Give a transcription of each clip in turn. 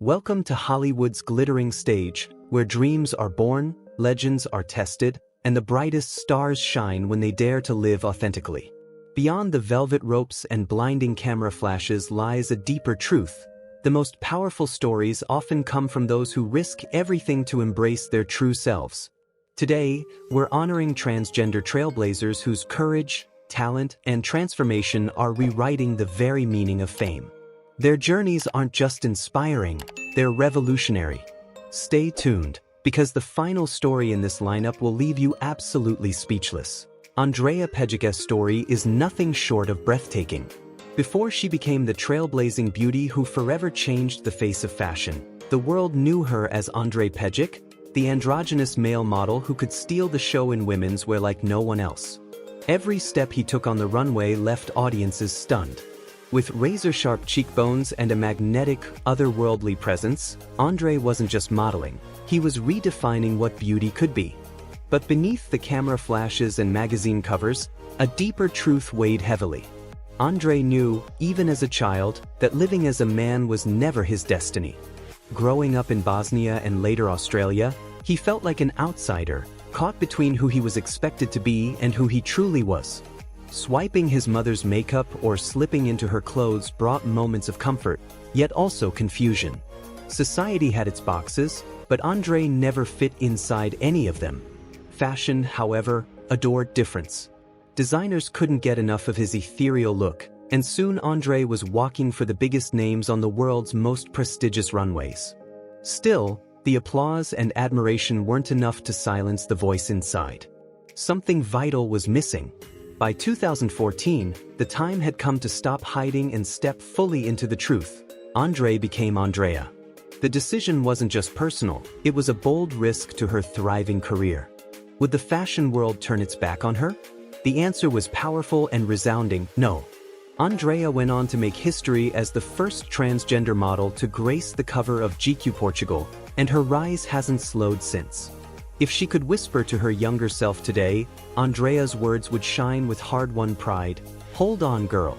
Welcome to Hollywood's glittering stage, where dreams are born, legends are tested, and the brightest stars shine when they dare to live authentically. Beyond the velvet ropes and blinding camera flashes lies a deeper truth. The most powerful stories often come from those who risk everything to embrace their true selves. Today, we're honoring transgender trailblazers whose courage, talent, and transformation are rewriting the very meaning of fame. Their journeys aren't just inspiring, they're revolutionary. Stay tuned, because the final story in this lineup will leave you absolutely speechless. Andrea Pejic's story is nothing short of breathtaking. Before she became the trailblazing beauty who forever changed the face of fashion, the world knew her as Andre Pejic, the androgynous male model who could steal the show in women's wear like no one else. Every step he took on the runway left audiences stunned. With razor-sharp cheekbones and a magnetic, otherworldly presence, Andre wasn't just modeling, he was redefining what beauty could be. But beneath the camera flashes and magazine covers, a deeper truth weighed heavily. Andre knew, even as a child, that living as a man was never his destiny. Growing up in Bosnia and later Australia, he felt like an outsider, caught between who he was expected to be and who he truly was. Swiping his mother's makeup or slipping into her clothes brought moments of comfort, yet also confusion. Society had its boxes, but Andre never fit inside any of them. Fashion, however, adored difference. Designers couldn't get enough of his ethereal look, and soon Andre was walking for the biggest names on the world's most prestigious runways. Still, the applause and admiration weren't enough to silence the voice inside. Something vital was missing. By 2014, the time had come to stop hiding and step fully into the truth. Andre became Andrea. The decision wasn't just personal, it was a bold risk to her thriving career. Would the fashion world turn its back on her? The answer was powerful and resounding: no. Andrea went on to make history as the first transgender model to grace the cover of GQ Portugal, and her rise hasn't slowed since. If she could whisper to her younger self today, Andrea's words would shine with hard-won pride. Hold on, girl.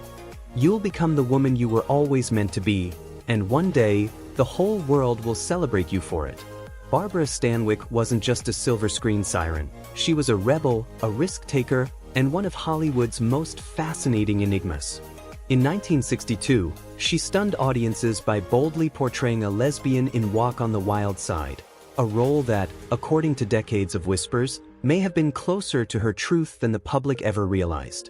You'll become the woman you were always meant to be, and one day, the whole world will celebrate you for it. Barbara Stanwyck wasn't just a silver screen siren. She was a rebel, a risk-taker, and one of Hollywood's most fascinating enigmas. In 1962, she stunned audiences by boldly portraying a lesbian in Walk on the Wild Side, a role that, according to decades of whispers, may have been closer to her truth than the public ever realized.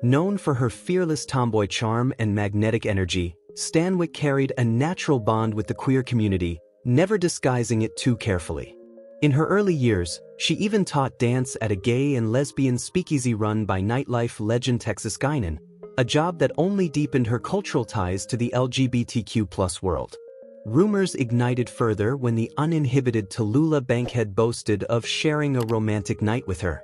Known for her fearless tomboy charm and magnetic energy, Stanwyck carried a natural bond with the queer community, never disguising it too carefully. In her early years, she even taught dance at a gay and lesbian speakeasy run by nightlife legend Texas Guinan, a job that only deepened her cultural ties to the LGBTQ+ world. Rumors ignited further when the uninhibited Tallulah Bankhead boasted of sharing a romantic night with her.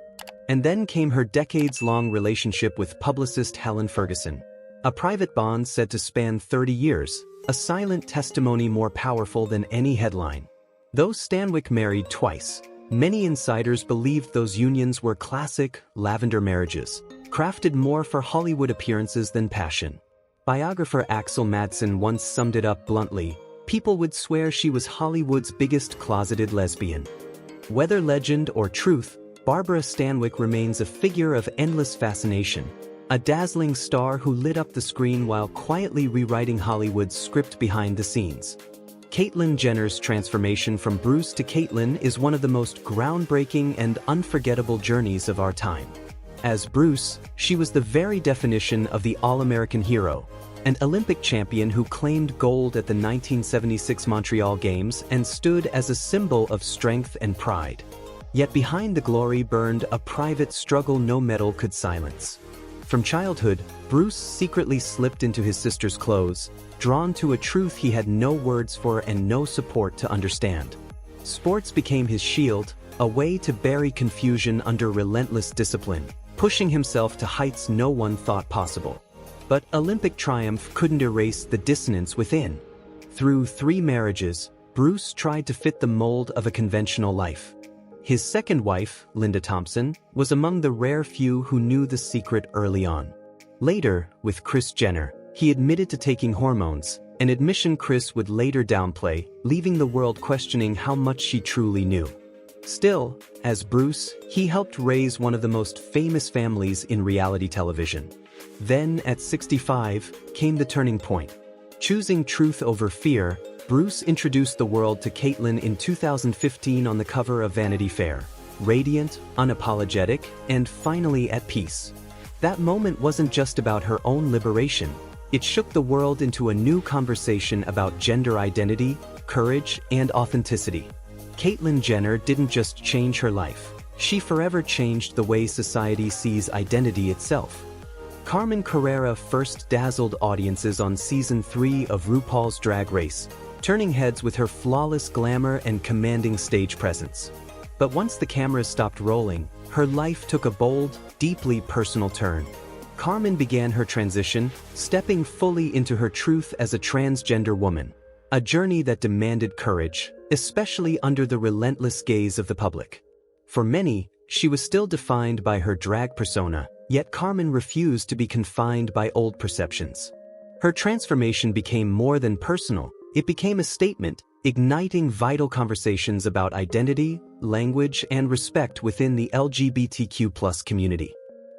And then came her decades-long relationship with publicist Helen Ferguson. A private bond said to span 30 years, a silent testimony more powerful than any headline. Though Stanwyck married twice, many insiders believed those unions were classic, lavender marriages, crafted more for Hollywood appearances than passion. Biographer Axel Madsen once summed it up bluntly: people would swear she was Hollywood's biggest closeted lesbian. Whether legend or truth, Barbara Stanwyck remains a figure of endless fascination, a dazzling star who lit up the screen while quietly rewriting Hollywood's script behind the scenes. Caitlyn Jenner's transformation from Bruce to Caitlyn is one of the most groundbreaking and unforgettable journeys of our time. As Bruce, she was the very definition of the all-American hero, an Olympic champion who claimed gold at the 1976 Montreal Games and stood as a symbol of strength and pride. Yet behind the glory burned a private struggle no medal could silence. From childhood, Bruce secretly slipped into his sister's clothes, drawn to a truth he had no words for and no support to understand. Sports became his shield, a way to bury confusion under relentless discipline, pushing himself to heights no one thought possible. But Olympic triumph couldn't erase the dissonance within. Through 3 marriages, Bruce tried to fit the mold of a conventional life. His second wife, Linda Thompson, was among the rare few who knew the secret early on. Later, with Kris Jenner, he admitted to taking hormones, an admission Chris would later downplay, leaving the world questioning how much she truly knew. Still, as Bruce, he helped raise one of the most famous families in reality television. Then, at 65, came the turning point. Choosing truth over fear, Bruce introduced the world to Caitlyn in 2015 on the cover of Vanity Fair. Radiant, unapologetic, and finally at peace. That moment wasn't just about her own liberation. It shook the world into a new conversation about gender identity, courage, and authenticity. Caitlyn Jenner didn't just change her life. She forever changed the way society sees identity itself. Carmen Carrera first dazzled audiences on Season 3 of RuPaul's Drag Race, turning heads with her flawless glamour and commanding stage presence. But once the cameras stopped rolling, her life took a bold, deeply personal turn. Carmen began her transition, stepping fully into her truth as a transgender woman. A journey that demanded courage, especially under the relentless gaze of the public. For many, she was still defined by her drag persona, yet Carmen refused to be confined by old perceptions. Her transformation became more than personal, it became a statement, igniting vital conversations about identity, language, and respect within the LGBTQ+ community.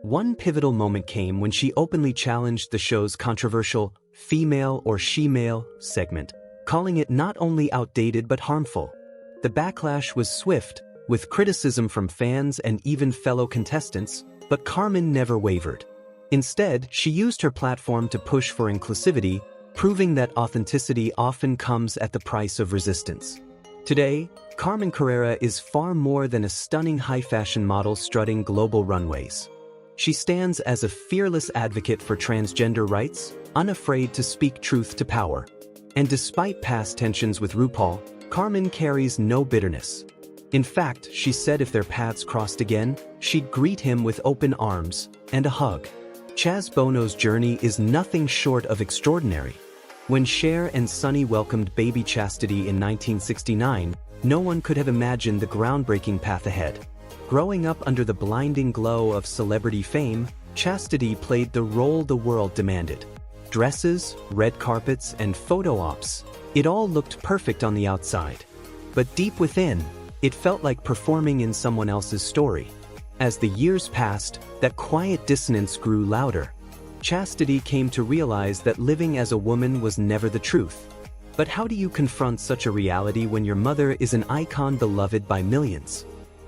One pivotal moment came when she openly challenged the show's controversial female or she-male segment, calling it not only outdated but harmful. The backlash was swift, with criticism from fans and even fellow contestants, but Carmen never wavered. Instead, she used her platform to push for inclusivity, proving that authenticity often comes at the price of resistance. Today, Carmen Carrera is far more than a stunning high-fashion model strutting global runways. She stands as a fearless advocate for transgender rights, unafraid to speak truth to power. And despite past tensions with RuPaul, Carmen carries no bitterness. In fact, she said if their paths crossed again, she'd greet him with open arms and a hug. Chaz Bono's journey is nothing short of extraordinary. When Cher and Sonny welcomed baby Chastity in 1969, no one could have imagined the groundbreaking path ahead. Growing up under the blinding glow of celebrity fame, Chastity played the role the world demanded. Dresses, red carpets, and photo ops, it all looked perfect on the outside. But deep within, it felt like performing in someone else's story. As the years passed, that quiet dissonance grew louder. Chastity came to realize that living as a woman was never the truth. But how do you confront such a reality when your mother is an icon beloved by millions?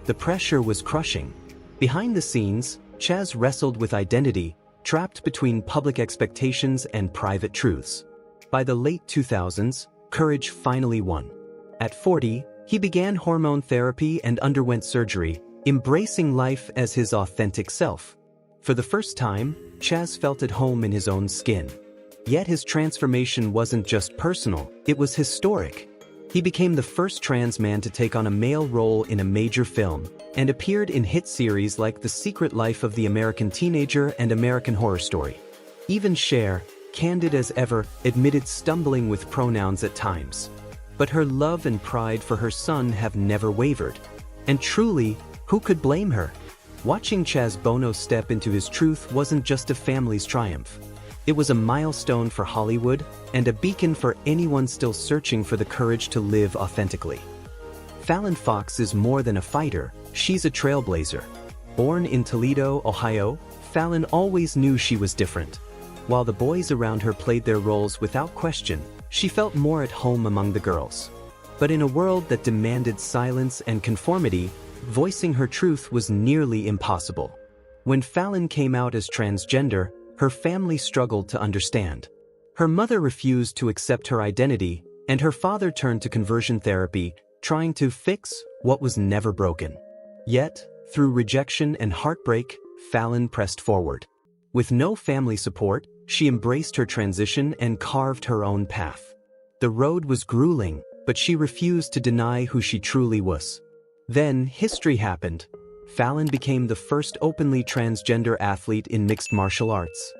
The pressure was crushing. Behind the scenes, Chaz wrestled with identity, trapped between public expectations and private truths. By the late 2000s, courage finally won. At 40, he began hormone therapy and underwent surgery, embracing life as his authentic self. For the first time, Chaz felt at home in his own skin. Yet his transformation wasn't just personal, it was historic. He became the first trans man to take on a male role in a major film, and appeared in hit series like The Secret Life of the American Teenager and American Horror Story. Even Cher, candid as ever, admitted stumbling with pronouns at times. But her love and pride for her son have never wavered. And truly, who could blame her? Watching Chaz Bono step into his truth wasn't just a family's triumph. It was a milestone for Hollywood and a beacon for anyone still searching for the courage to live authentically. Fallon Fox is more than a fighter, she's a trailblazer. Born in Toledo, Ohio, Fallon always knew she was different. While the boys around her played their roles without question, she felt more at home among the girls. But in a world that demanded silence and conformity, voicing her truth was nearly impossible. When Fallon came out as transgender, her family struggled to understand. Her mother refused to accept her identity, and her father turned to conversion therapy, trying to fix what was never broken. Yet, through rejection and heartbreak, Fallon pressed forward. With no family support, she embraced her transition and carved her own path. The road was grueling, but she refused to deny who she truly was. Then, history happened. Fallon became the first openly transgender athlete in mixed martial arts.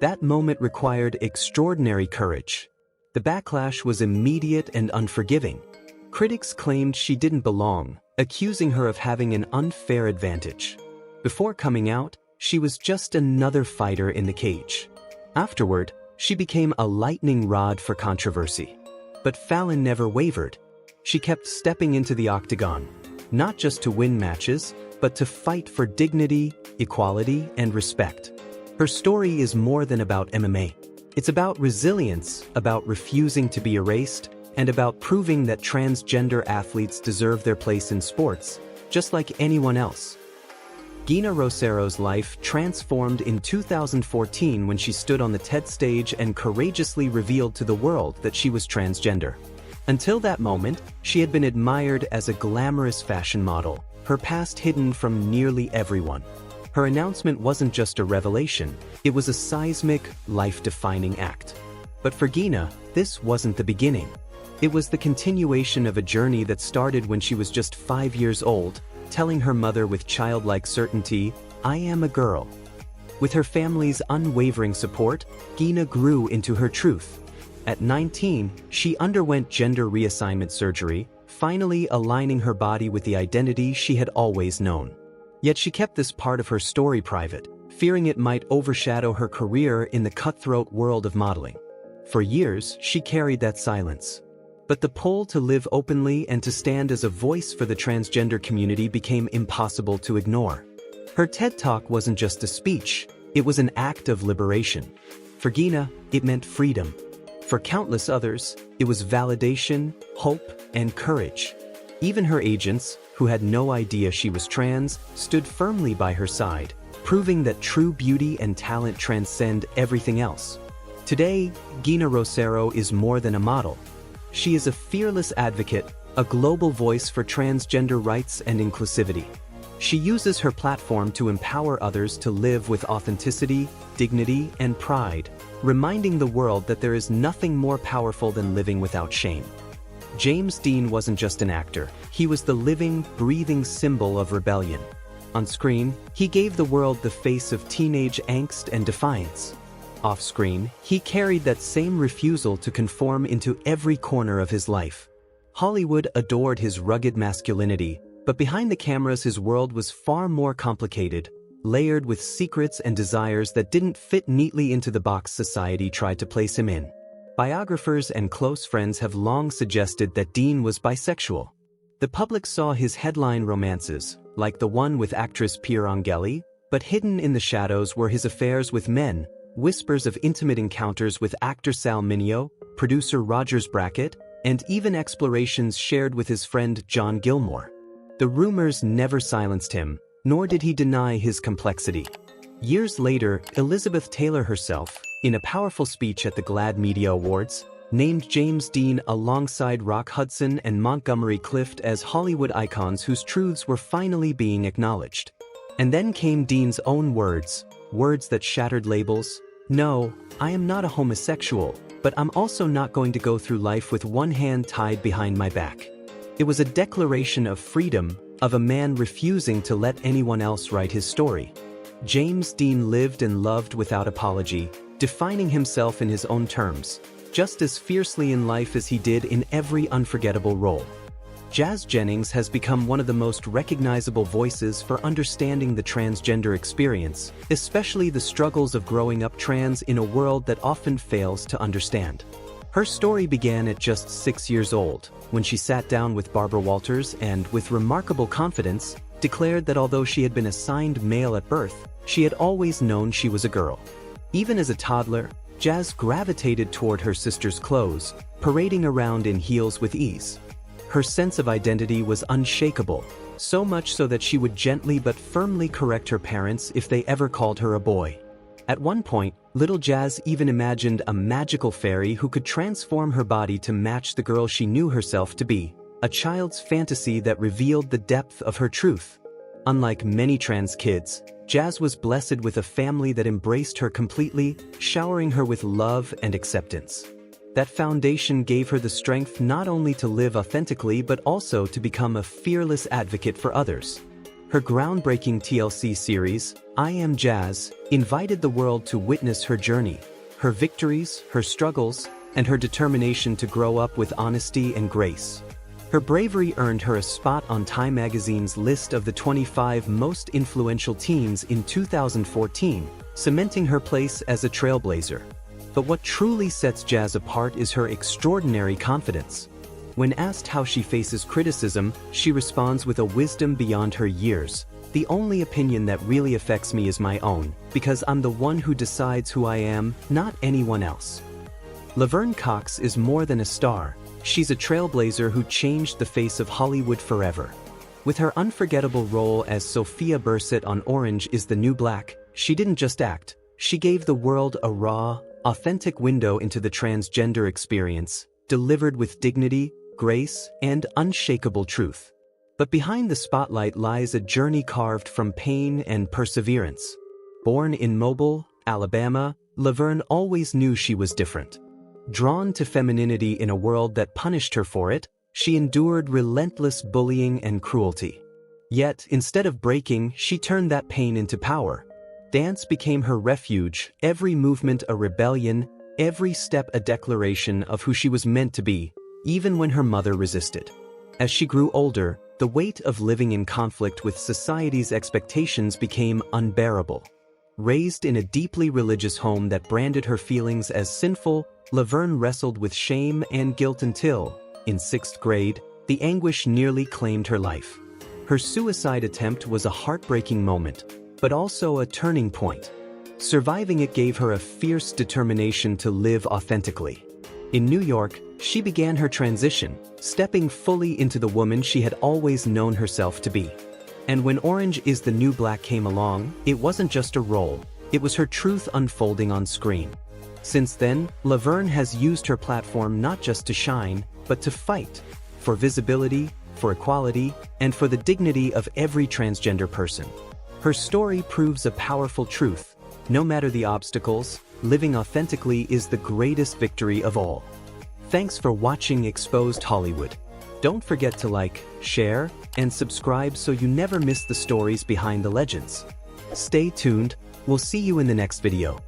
That moment required extraordinary courage. The backlash was immediate and unforgiving. Critics claimed she didn't belong, accusing her of having an unfair advantage. Before coming out, she was just another fighter in the cage. Afterward, She became a lightning rod for controversy. But Fallon never wavered. She kept stepping into the octagon, not just to win matches, but to fight for dignity, equality, and respect. Her story is more than about MMA. It's about resilience, about refusing to be erased, and about proving that transgender athletes deserve their place in sports, just like anyone else. Gina Rosero's life transformed in 2014 when she stood on the TED stage and courageously revealed to the world that she was transgender. Until that moment, she had been admired as a glamorous fashion model, her past hidden from nearly everyone. Her announcement wasn't just a revelation, it was a seismic, life-defining act. But for Gina, this wasn't the beginning. It was the continuation of a journey that started when she was just 5 years old, telling her mother with childlike certainty, "I am a girl." With her family's unwavering support, Gina grew into her truth. At 19, she underwent gender reassignment surgery, finally aligning her body with the identity she had always known. Yet she kept this part of her story private, fearing it might overshadow her career in the cutthroat world of modeling. For years, she carried that silence. But the pull to live openly and to stand as a voice for the transgender community became impossible to ignore. Her TED Talk wasn't just a speech, it was an act of liberation. For Gina, it meant freedom. For countless others, it was validation, hope, and courage. Even her agents, who had no idea she was trans, stood firmly by her side, proving that true beauty and talent transcend everything else. Today, Gina Rosero is more than a model. She is a fearless advocate, a global voice for transgender rights and inclusivity. She uses her platform to empower others to live with authenticity, dignity, and pride, reminding the world that there is nothing more powerful than living without shame. James Dean wasn't just an actor, he was the living, breathing symbol of rebellion. On screen, he gave the world the face of teenage angst and defiance. Off-screen, he carried that same refusal to conform into every corner of his life. Hollywood adored his rugged masculinity, but behind the cameras his world was far more complicated, layered with secrets and desires that didn't fit neatly into the box society tried to place him in. Biographers and close friends have long suggested that Dean was bisexual. The public saw his headline romances, like the one with actress Pier Angeli, but hidden in the shadows were his affairs with men, whispers of intimate encounters with actor Sal Mineo, producer Rogers Brackett, and even explorations shared with his friend John Gilmore. The rumors never silenced him, nor did he deny his complexity. Years later, Elizabeth Taylor herself, in a powerful speech at the GLAAD Media Awards, named James Dean alongside Rock Hudson and Montgomery Clift as Hollywood icons whose truths were finally being acknowledged. And then came Dean's own words that shattered labels. "No, I am not a homosexual, but I'm also not going to go through life with one hand tied behind my back." It was a declaration of freedom, of a man refusing to let anyone else write his story. James Dean lived and loved without apology, defining himself in his own terms, just as fiercely in life as he did in every unforgettable role. Jazz Jennings has become one of the most recognizable voices for understanding the transgender experience, especially the struggles of growing up trans in a world that often fails to understand. Her story began at just 6 years old, when she sat down with Barbara Walters and, with remarkable confidence, declared that although she had been assigned male at birth, she had always known she was a girl. Even as a toddler, Jazz gravitated toward her sister's clothes, parading around in heels with ease. Her sense of identity was unshakable, so much so that she would gently but firmly correct her parents if they ever called her a boy. At one point, little Jazz even imagined a magical fairy who could transform her body to match the girl she knew herself to be, a child's fantasy that revealed the depth of her truth. Unlike many trans kids, Jazz was blessed with a family that embraced her completely, showering her with love and acceptance. That foundation gave her the strength not only to live authentically but also to become a fearless advocate for others. Her groundbreaking TLC series, I Am Jazz, invited the world to witness her journey, her victories, her struggles, and her determination to grow up with honesty and grace. Her bravery earned her a spot on Time magazine's list of the 25 most influential teens in 2014, cementing her place as a trailblazer. But what truly sets Jazz apart is her extraordinary confidence. When asked how she faces criticism, she responds with a wisdom beyond her years. "The only opinion that really affects me is my own, because I'm the one who decides who I am, not anyone else." Laverne Cox is more than a star. She's a trailblazer who changed the face of Hollywood forever. With her unforgettable role as Sophia Bursett on Orange is the New Black, she didn't just act, she gave the world a raw, authentic window into the transgender experience, delivered with dignity, grace, and unshakable truth. But behind the spotlight lies a journey carved from pain and perseverance. Born in Mobile, Alabama, Laverne always knew she was different. Drawn to femininity in a world that punished her for it, she endured relentless bullying and cruelty. Yet, instead of breaking, she turned that pain into power. Dance became her refuge, every movement a rebellion, every step a declaration of who she was meant to be, even when her mother resisted. As she grew older, the weight of living in conflict with society's expectations became unbearable. Raised in a deeply religious home that branded her feelings as sinful, Laverne wrestled with shame and guilt until, in 6th grade, the anguish nearly claimed her life. Her suicide attempt was a heartbreaking moment, but also a turning point. Surviving it gave her a fierce determination to live authentically. In New York, she began her transition, stepping fully into the woman she had always known herself to be. And when Orange is the New Black came along, it wasn't just a role, it was her truth unfolding on screen. Since then, Laverne has used her platform not just to shine, but to fight for visibility, for equality, and for the dignity of every transgender person. Her story proves a powerful truth. No matter the obstacles, living authentically is the greatest victory of all. Thanks for watching Exposed Hollywood. Don't forget to like, share, and subscribe so you never miss the stories behind the legends. Stay tuned, we'll see you in the next video.